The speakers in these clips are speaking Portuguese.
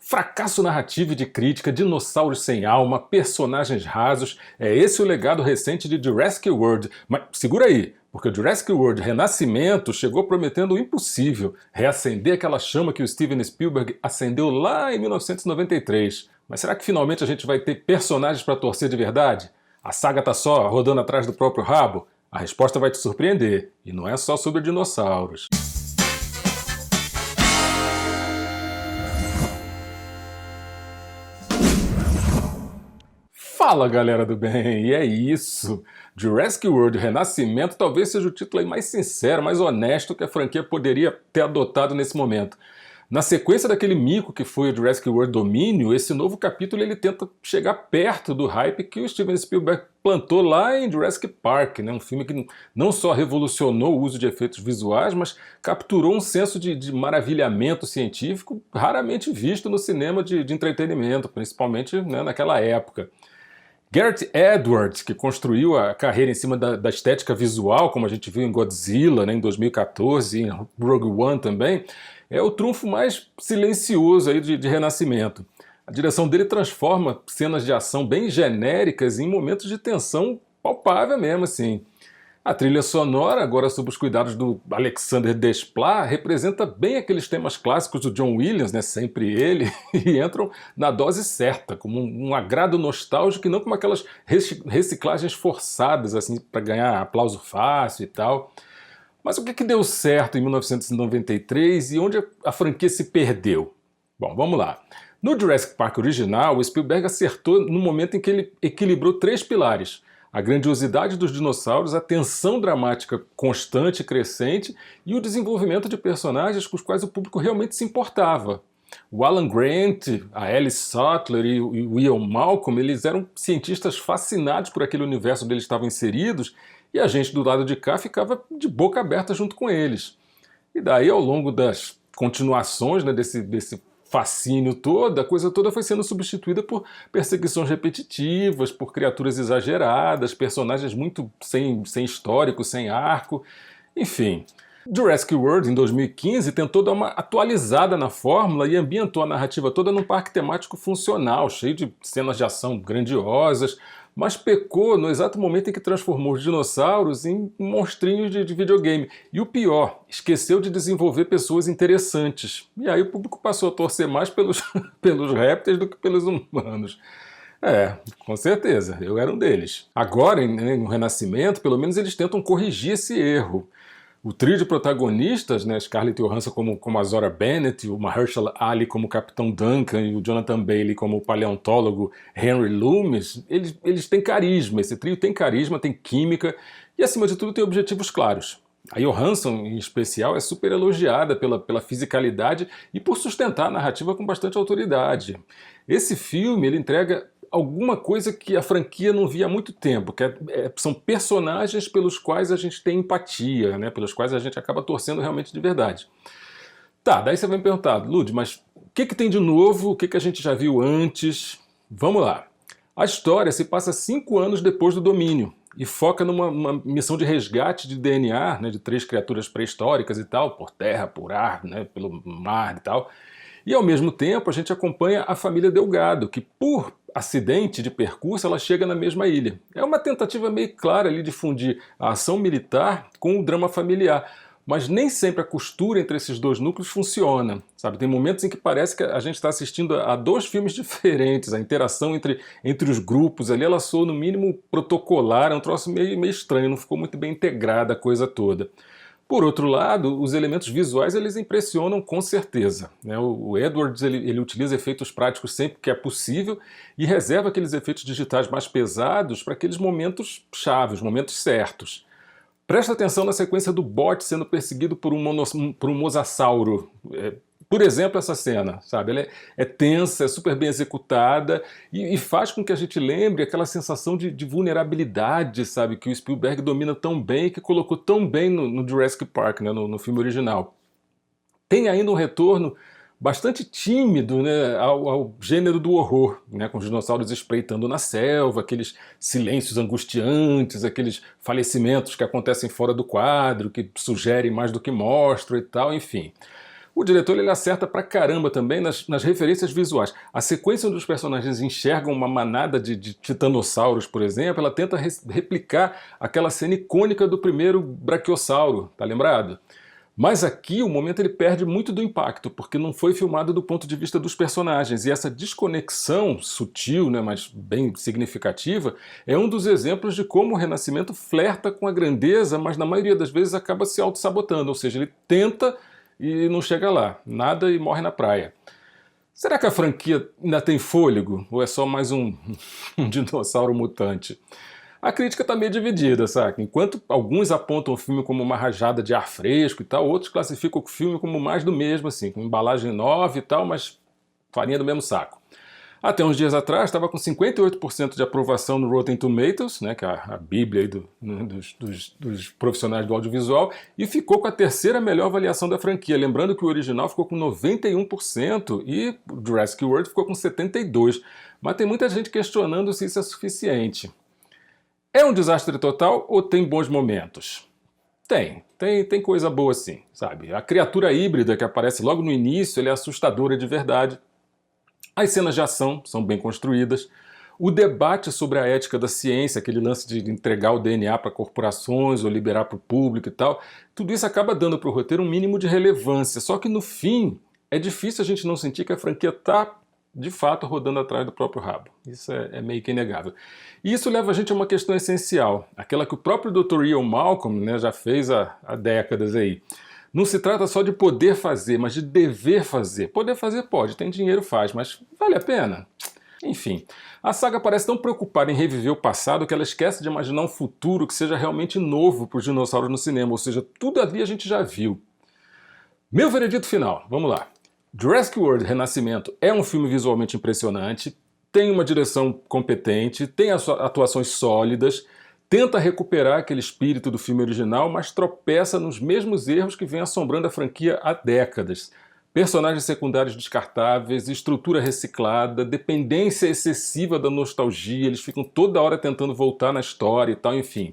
Fracasso narrativo e de crítica, dinossauros sem alma, personagens rasos, é esse o legado recente de Jurassic World. Mas segura aí, porque o Jurassic World Renascimento chegou prometendo o impossível, reacender aquela chama que o Steven Spielberg acendeu lá em 1993. Mas será que finalmente a gente vai ter personagens para torcer de verdade? A saga tá só rodando atrás do próprio rabo? A resposta vai te surpreender, e não é só sobre dinossauros. Fala galera do bem, e é isso! Jurassic World Renascimento talvez seja o título aí mais sincero, mais honesto que a franquia poderia ter adotado nesse momento. Na sequência daquele mico que foi o Jurassic World Domínio, esse novo capítulo ele tenta chegar perto do hype que o Steven Spielberg plantou lá em Jurassic Park, né? Um filme que não só revolucionou o uso de efeitos visuais, mas capturou um senso de maravilhamento científico raramente visto no cinema de entretenimento, principalmente, né, naquela época. Gareth Edwards, que construiu a carreira em cima da estética visual, como a gente viu em Godzilla, né, em 2014, e em Rogue One também, é o trunfo mais silencioso aí de Renascimento. A direção dele transforma cenas de ação bem genéricas em momentos de tensão palpável mesmo, assim. A trilha sonora, agora sob os cuidados do Alexander Desplat, representa bem aqueles temas clássicos do John Williams, né, sempre ele, e entram na dose certa, como um agrado nostálgico e não como aquelas reciclagens forçadas, assim, para ganhar aplauso fácil e tal. Mas o que deu certo em 1993 e onde a franquia se perdeu? Bom, vamos lá. No Jurassic Park original, o Spielberg acertou no momento em que ele equilibrou três pilares: a grandiosidade dos dinossauros, a tensão dramática constante e crescente e o desenvolvimento de personagens com os quais o público realmente se importava. O Alan Grant, a Alice Sattler e o Ian Malcolm, eles eram cientistas fascinados por aquele universo onde eles estavam inseridos e a gente do lado de cá ficava de boca aberta junto com eles. E daí, ao longo das continuações, né, desse fascínio todo, a coisa toda foi sendo substituída por perseguições repetitivas, por criaturas exageradas, personagens muito sem histórico, sem arco, enfim. Jurassic World, em 2015, tentou dar uma atualizada na fórmula e ambientou a narrativa toda num parque temático funcional, cheio de cenas de ação grandiosas, mas pecou no exato momento em que transformou os dinossauros em monstrinhos de videogame. E o pior, esqueceu de desenvolver pessoas interessantes. E aí o público passou a torcer mais pelos, pelos répteis do que pelos humanos. É, com certeza, eu era um deles. Agora, no Renascimento, pelo menos eles tentam corrigir esse erro. O trio de protagonistas, né, Scarlett Johansson como a Zora Bennett, o Mahershala Ali como o Capitão Duncan e o Jonathan Bailey como o paleontólogo Henry Loomis, eles têm carisma, esse trio tem carisma, tem química e, acima de tudo, tem objetivos claros. A Johansson, em especial, é super elogiada pela fisicalidade e por sustentar a narrativa com bastante autoridade. Esse filme ele entrega alguma coisa que a franquia não via há muito tempo, que são personagens pelos quais a gente tem empatia, né, pelos quais a gente acaba torcendo realmente de verdade. Tá, daí você vai me perguntar, Lud, mas o que tem de novo, o que a gente já viu antes? Vamos lá. A história se passa 5 anos depois do domínio e foca numa missão de resgate de DNA, né, de 3 criaturas pré-históricas e tal, por terra, por ar, né, pelo mar e tal. E ao mesmo tempo a gente acompanha a família Delgado, que por acidente de percurso ela chega na mesma ilha. É uma tentativa meio clara ali de fundir a ação militar com o drama familiar, mas nem sempre a costura entre esses dois núcleos funciona, sabe? Tem momentos em que parece que a gente está assistindo a 2 filmes diferentes, a interação entre os grupos ali, ela soa no mínimo protocolar, é um troço meio estranho, não ficou muito bem integrada a coisa toda. Por outro lado, os elementos visuais eles impressionam com certeza, né? O Edwards ele utiliza efeitos práticos sempre que é possível e reserva aqueles efeitos digitais mais pesados para aqueles momentos chave, os momentos certos. Presta atenção na sequência do Bot sendo perseguido por um mosasauro. Por exemplo, essa cena, sabe? Ela é tensa, é super bem executada e faz com que a gente lembre aquela sensação de vulnerabilidade, sabe? Que o Spielberg domina tão bem e que colocou tão bem no Jurassic Park, né? no filme original. Tem ainda um retorno bastante tímido, né, ao gênero do horror, né, com os dinossauros espreitando na selva, aqueles silêncios angustiantes, aqueles falecimentos que acontecem fora do quadro, que sugerem mais do que mostram e tal, enfim. O diretor ele acerta pra caramba também nas referências visuais. A sequência onde os personagens enxergam uma manada de titanossauros, por exemplo, ela tenta replicar aquela cena icônica do primeiro brachiosauro, tá lembrado? Mas aqui o momento ele perde muito do impacto, porque não foi filmado do ponto de vista dos personagens. E essa desconexão sutil, né, mas bem significativa, é um dos exemplos de como o Renascimento flerta com a grandeza, mas na maioria das vezes acaba se auto-sabotando. Ou seja, ele tenta e não chega lá. Nada e morre na praia. Será que a franquia ainda tem fôlego? Ou é só mais um dinossauro mutante? A crítica está meio dividida, sabe? Enquanto alguns apontam o filme como uma rajada de ar fresco e tal, outros classificam o filme como mais do mesmo, assim, com embalagem nova e tal, mas farinha do mesmo saco. Até uns dias atrás estava com 58% de aprovação no Rotten Tomatoes, né, que é a bíblia aí dos profissionais do audiovisual, e ficou com a terceira melhor avaliação da franquia. Lembrando que o original ficou com 91% e o Jurassic World ficou com 72%. Mas tem muita gente questionando se isso é suficiente. É um desastre total ou tem bons momentos? Tem coisa boa sim, sabe? A criatura híbrida que aparece logo no início, ela é assustadora de verdade. As cenas de ação são bem construídas. O debate sobre a ética da ciência, aquele lance de entregar o DNA para corporações ou liberar para o público e tal, tudo isso acaba dando para o roteiro um mínimo de relevância. Só que no fim, é difícil a gente não sentir que a franquia está de fato rodando atrás do próprio rabo. Isso é meio que inegável. E isso leva a gente a uma questão essencial, aquela que o próprio Dr. Ian Malcolm, né, já fez há décadas aí. Não se trata só de poder fazer, mas de dever fazer. Poder fazer pode, tem dinheiro faz, mas vale a pena? Enfim, a saga parece tão preocupada em reviver o passado que ela esquece de imaginar um futuro que seja realmente novo para os dinossauros no cinema, ou seja, tudo ali a gente já viu. Meu veredito final, vamos lá. Jurassic World Renascimento é um filme visualmente impressionante, tem uma direção competente, tem atuações sólidas, tenta recuperar aquele espírito do filme original, mas tropeça nos mesmos erros que vem assombrando a franquia há décadas. Personagens secundários descartáveis, estrutura reciclada, dependência excessiva da nostalgia, eles ficam toda hora tentando voltar na história e tal, enfim.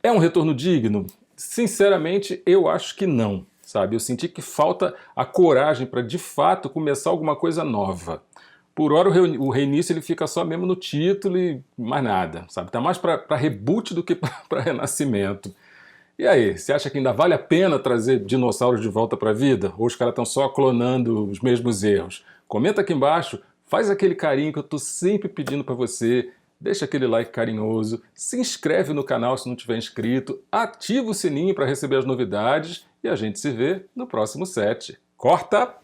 É um retorno digno? Sinceramente, eu acho que não. Sabe? Eu senti que falta a coragem para de fato começar alguma coisa nova. Por hora o reinício ele fica só mesmo no título e mais nada, sabe? Tá mais para reboot do que para renascimento. E aí, você acha que ainda vale a pena trazer dinossauros de volta para a vida? Ou os caras estão só clonando os mesmos erros? Comenta aqui embaixo, faz aquele carinho que eu tô sempre pedindo para você. Deixa aquele like carinhoso, se inscreve no canal se não tiver inscrito, ativa o sininho para receber as novidades e a gente se vê no próximo set. Corta!